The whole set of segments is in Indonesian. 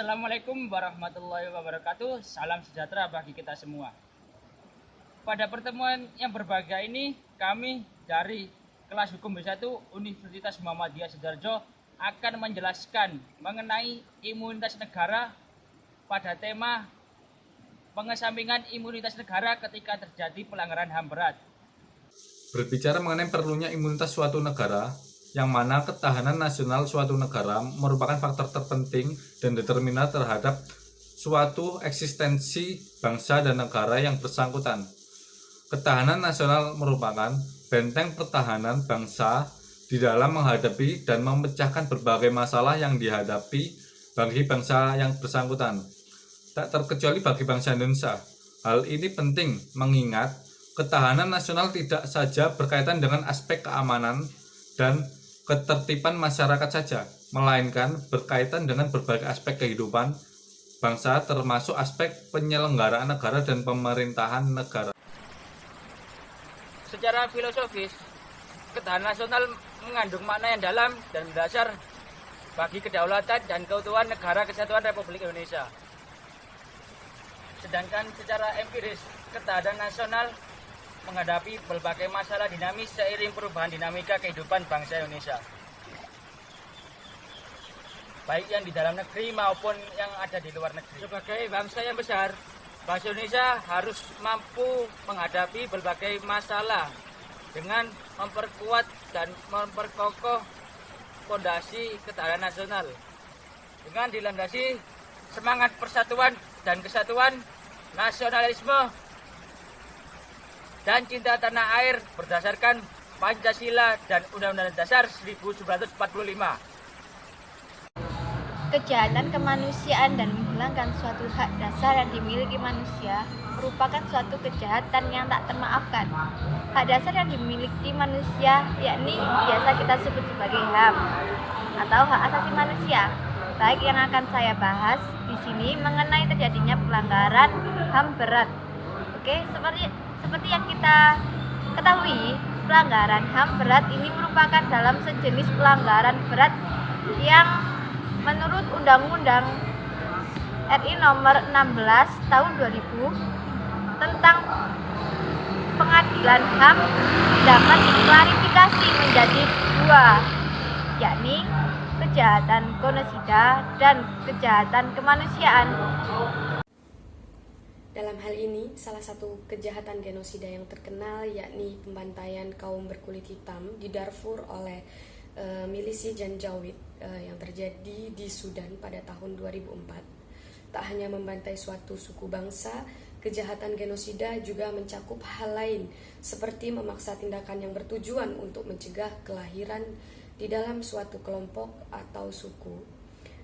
Assalamualaikum warahmatullahi wabarakatuh. Salam sejahtera bagi kita semua. Pada pertemuan yang berbahagia ini, kami dari kelas Hukum B1 Universitas Muhammadiyah Sidoarjo akan menjelaskan mengenai imunitas negara pada tema pengesampingan imunitas negara ketika terjadi pelanggaran HAM berat. Berbicara mengenai perlunya imunitas suatu negara, yang mana ketahanan nasional suatu negara merupakan faktor terpenting dan determinan terhadap suatu eksistensi bangsa dan negara yang bersangkutan. Ketahanan nasional merupakan benteng pertahanan bangsa di dalam menghadapi dan memecahkan berbagai masalah yang dihadapi bagi bangsa yang bersangkutan, tak terkecuali bagi bangsa Indonesia. Hal ini penting mengingat ketahanan nasional tidak saja berkaitan dengan aspek keamanan dan ketertiban masyarakat saja, melainkan berkaitan dengan berbagai aspek kehidupan bangsa termasuk aspek penyelenggaraan negara dan pemerintahan negara. Secara filosofis, ketahanan nasional mengandung makna yang dalam dan mendasar bagi kedaulatan dan keutuhan negara kesatuan Republik Indonesia. Sedangkan secara empiris, ketahanan nasional menghadapi berbagai masalah dinamis seiring perubahan dinamika kehidupan bangsa Indonesia, baik yang di dalam negeri maupun yang ada di luar negeri. Sebagai bangsa yang besar, bangsa Indonesia harus mampu menghadapi berbagai masalah dengan memperkuat dan memperkokoh fondasi ketahanan nasional dengan dilandasi semangat persatuan dan kesatuan, nasionalisme dan cinta tanah air berdasarkan Pancasila dan Undang-Undang Dasar 1945. Kejahatan kemanusiaan dan menghilangkan suatu hak dasar yang dimiliki manusia merupakan suatu kejahatan yang tak termaafkan. Hak dasar yang dimiliki manusia yakni biasa kita sebut sebagai HAM atau hak asasi manusia. Baik yang akan saya bahas di sini mengenai terjadinya pelanggaran HAM berat. Oke, seperti yang kita ketahui, pelanggaran HAM berat ini merupakan dalam sejenis pelanggaran berat yang menurut Undang-Undang RI nomor 16 tahun 2000 tentang pengadilan HAM dapat diklarifikasi menjadi dua, yakni kejahatan genosida dan kejahatan kemanusiaan. Dalam hal ini, salah satu kejahatan genosida yang terkenal yakni pembantaian kaum berkulit hitam di Darfur oleh milisi Janjaweed yang terjadi di Sudan pada tahun 2004. Tak hanya membantai suatu suku bangsa, kejahatan genosida juga mencakup hal lain seperti memaksa tindakan yang bertujuan untuk mencegah kelahiran di dalam suatu kelompok atau suku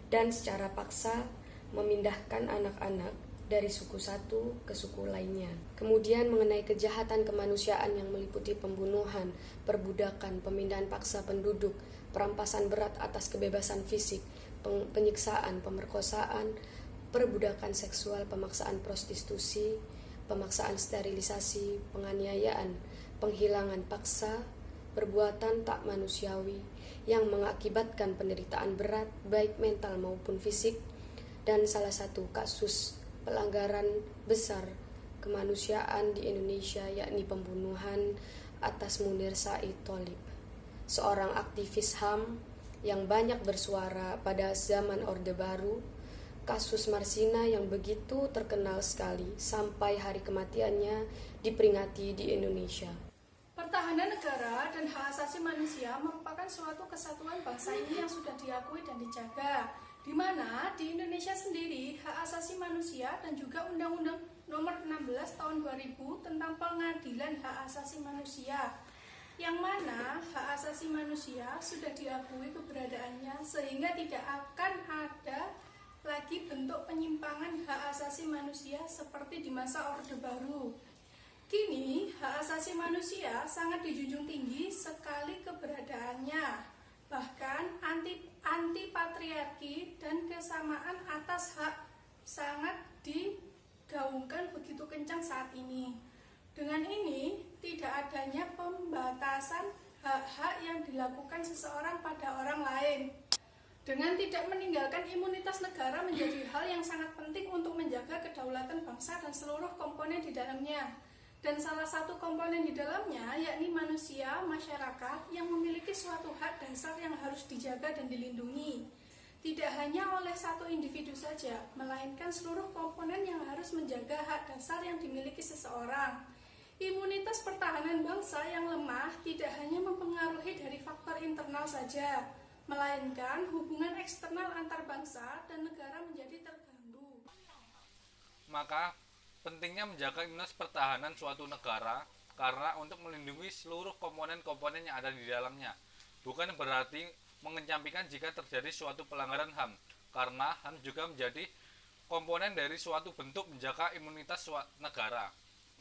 dan secara paksa memindahkan anak-anak dari suku satu ke suku lainnya. Kemudian mengenai kejahatan kemanusiaan yang meliputi pembunuhan, perbudakan, pemindahan paksa penduduk, perampasan berat atas kebebasan fisik, penyiksaan, pemerkosaan, perbudakan seksual, pemaksaan prostitusi, pemaksaan sterilisasi, penganiayaan, penghilangan paksa, perbuatan tak manusiawi yang mengakibatkan penderitaan berat baik mental maupun fisik, dan salah satu kasus pelanggaran besar kemanusiaan di Indonesia yakni pembunuhan atas Munir Said Tholib, seorang aktivis HAM yang banyak bersuara pada zaman Orde Baru. Kasus Marsina yang begitu terkenal sekali sampai hari kematiannya diperingati di Indonesia. Pertahanan negara dan hak asasi manusia merupakan suatu kesatuan bangsa ini yang sudah diakui dan dijaga, di mana di Indonesia sendiri hak asasi manusia dan juga Undang-Undang nomor 16 tahun 2000 tentang pengadilan hak asasi manusia, yang mana hak asasi manusia sudah diakui keberadaannya sehingga tidak akan ada lagi bentuk penyimpangan hak asasi manusia seperti di masa Orde Baru. Kini hak asasi manusia sangat dijunjung tinggi sekali keberadaannya, bahkan anti patriarki dan kesamaan atas hak sangat digaungkan begitu kencang saat ini. Dengan ini tidak adanya pembatasan hak-hak yang dilakukan seseorang pada orang lain. Dengan tidak meninggalkan imunitas negara menjadi hal yang sangat penting untuk menjaga kedaulatan bangsa dan seluruh komponen di dalamnya. Dan salah satu komponen di dalamnya yakni manusia, masyarakat yang memiliki suatu hak dasar yang harus dijaga dan dilindungi. Tidak hanya oleh satu individu saja, melainkan seluruh komponen yang harus menjaga hak dasar yang dimiliki seseorang. Imunitas pertahanan bangsa yang lemah tidak hanya mempengaruhi dari faktor internal saja, melainkan hubungan eksternal antar bangsa dan negara menjadi terganggu. Maka pentingnya menjaga imunitas pertahanan suatu negara karena untuk melindungi seluruh komponen-komponen yang ada di dalamnya. Bukan berarti mengesampingkan jika terjadi suatu pelanggaran HAM, karena HAM juga menjadi komponen dari suatu bentuk menjaga imunitas negara.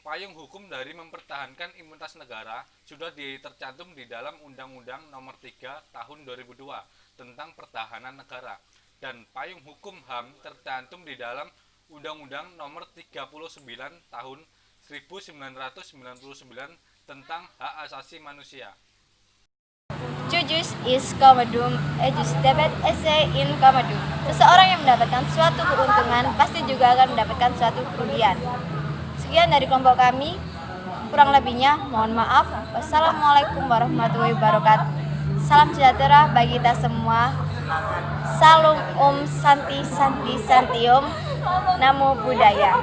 Payung hukum dari mempertahankan imunitas negara sudah tercantum di dalam Undang-Undang Nomor 3 Tahun 2002 tentang Pertahanan Negara, dan payung hukum HAM tercantum di dalam Undang-Undang Nomor 39 Tahun 1999 tentang Hak Asasi Manusia. Jujus is commodum, ejus debet esse in commodum. Seseorang yang mendapatkan suatu keuntungan pasti juga akan mendapatkan suatu kerugian. Sekian dari kelompok kami, kurang lebihnya mohon maaf. Wassalamualaikum warahmatullahi wabarakatuh. Salam sejahtera bagi kita semua. Salam Om Santi Santi Santium. Namo Buddhaya.